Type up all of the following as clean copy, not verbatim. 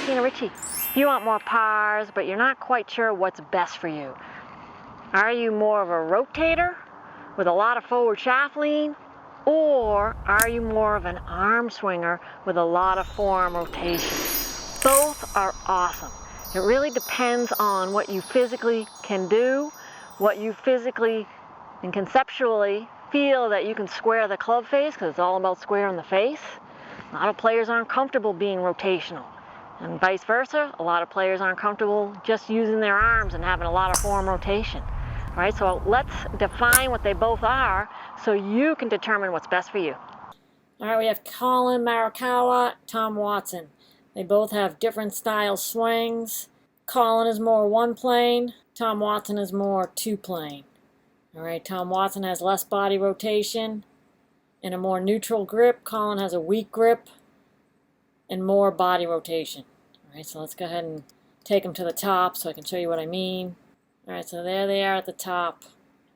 Christina Ricci. If you want more pars, but you're not quite sure what's best for you, are you more of a rotator with a lot of forward shaft lean, or are you more of an arm swinger with a lot of forearm rotation? Both are awesome. It really depends on what you physically can do, what you physically and conceptually feel that you can square the club face, because it's all about squaring the face. A lot of players aren't comfortable being rotational, and vice versa. A lot of players aren't comfortable just using their arms and having a lot of forearm rotation. All right, so let's define what they both are so you can determine what's best for you. All right, we have Collin Morikawa, Tom Watson. They both have different style swings. Collin is more one plane. Tom Watson is more two plane. All right, Tom Watson has less body rotation and a more neutral grip. Collin has a weak grip and more body rotation. All right, so let's go ahead and take them to the top so I can show you what I mean. All right, so there they are at the top.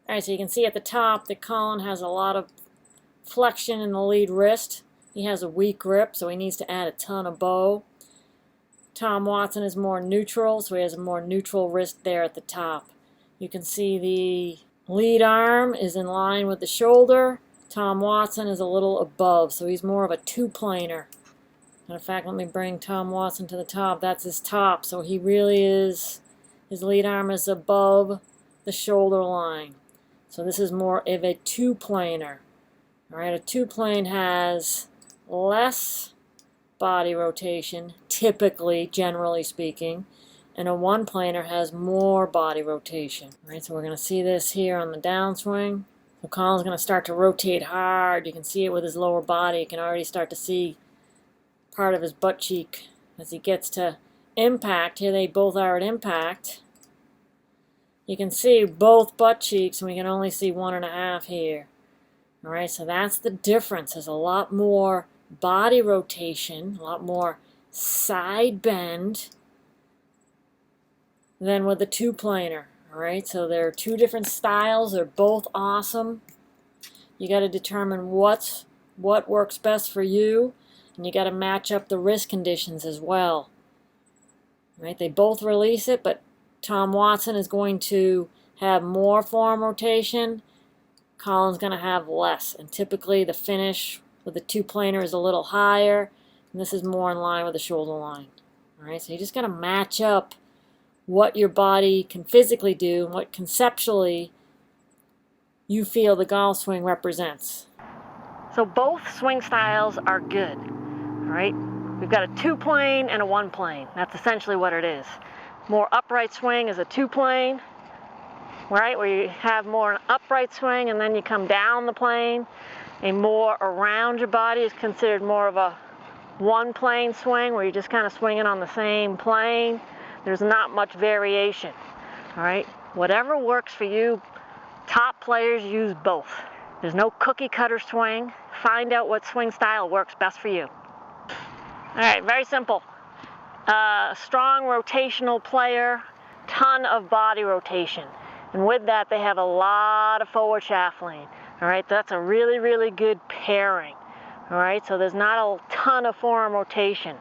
All right, so you can see at the top that Collin has a lot of flexion in the lead wrist. He has a weak grip, so he needs to add a ton of bow. Tom Watson is more neutral, so he has a more neutral wrist there at the top. You can see the lead arm is in line with the shoulder. Tom Watson is a little above, so he's more of a two-planer. Matter of fact, let me bring Tom Watson to the top. That's his top, so he really is, his lead arm is above the shoulder line. So this is more of a two-planer. All right, a two-plane has less body rotation, typically, generally speaking, and a one-planer has more body rotation. All right, so we're going to see this here on the downswing. So Collin's going to start to rotate hard. You can see it with his lower body. You can already start to see part of his butt cheek as he gets to impact. Here they both are at impact. You can see both butt cheeks, and we can only see 1.5 here. All right, so that's the difference. There's a lot more body rotation, a lot more side bend than with the two-planer. All right, so there are two different styles. They're both awesome. You got to determine what works best for you, and you got to match up the wrist conditions as well. All right, they both release it, but Tom Watson is going to have more forearm rotation. Collin's going to have less, and typically the finish with the two-planer is a little higher, and this is more in line with the shoulder line. All right, so you just got to match up what your body can physically do and what conceptually you feel the golf swing represents. So both swing styles are good, all right? We've got a two-plane and a one-plane. That's essentially what it is. More upright swing is a two-plane, right, where you have more an upright swing and then you come down the plane. A more around your body is considered more of a one-plane swing, where you're just kind of swinging on the same plane. There's not much variation, all right? Whatever works for you, top players use both. There's no cookie-cutter swing. Find out what swing style works best for you. All right, very simple. Strong rotational player, ton of body rotation. And with that, they have a lot of forward shaft lean. All right, that's a really, really good pairing. All right, so there's not a ton of forearm rotation.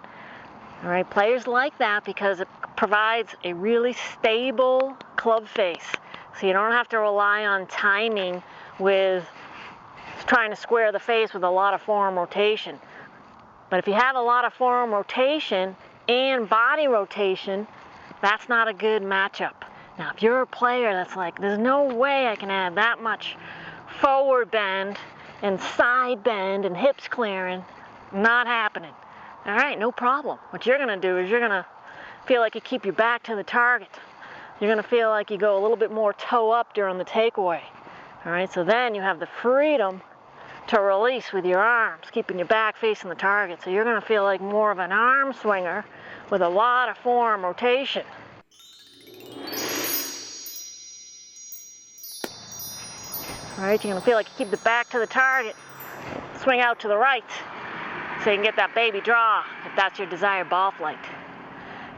All right, players like that because it provides a really stable club face. So you don't have to rely on timing with trying to square the face with a lot of forearm rotation. But if you have a lot of forearm rotation and body rotation, that's not a good matchup. Now, if you're a player that's like, there's no way I can add that much forward bend and side bend and hips clearing, not happening. All right, no problem. What you're going to do is you're going to feel like you keep your back to the target. You're going to feel like you go a little bit more toe up during the takeaway. All right, so then you have the freedom to release with your arms, keeping your back facing the target. So you're going to feel like more of an arm swinger with a lot of forearm rotation. All right, you're going to feel like you keep the back to the target, swing out to the right, so you can get that baby draw if that's your desired ball flight.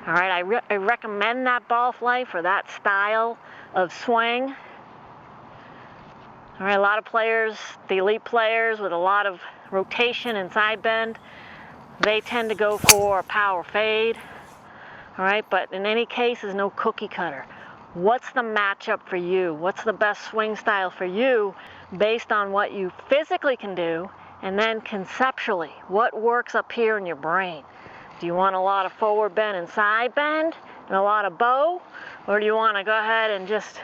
All right, I recommend that ball flight for that style of swing. All right, a lot of players, the elite players with a lot of rotation and side bend, they tend to go for a power fade. all right? But in any case, there's no cookie cutter. What's the matchup for you? What's the best swing style for you based on what you physically can do, and then conceptually, what works up here in your brain? Do you want a lot of forward bend and side bend and a lot of bow? Or do you want to go ahead and just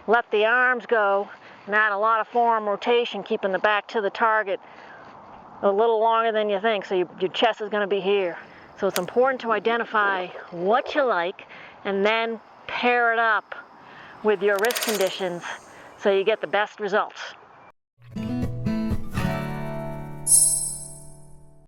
let the arms go and add a lot of forearm rotation, keeping the back to the target a little longer than you think, so your chest is going to be here. So it's important to identify what you like and then pair it up with your wrist conditions so you get the best results.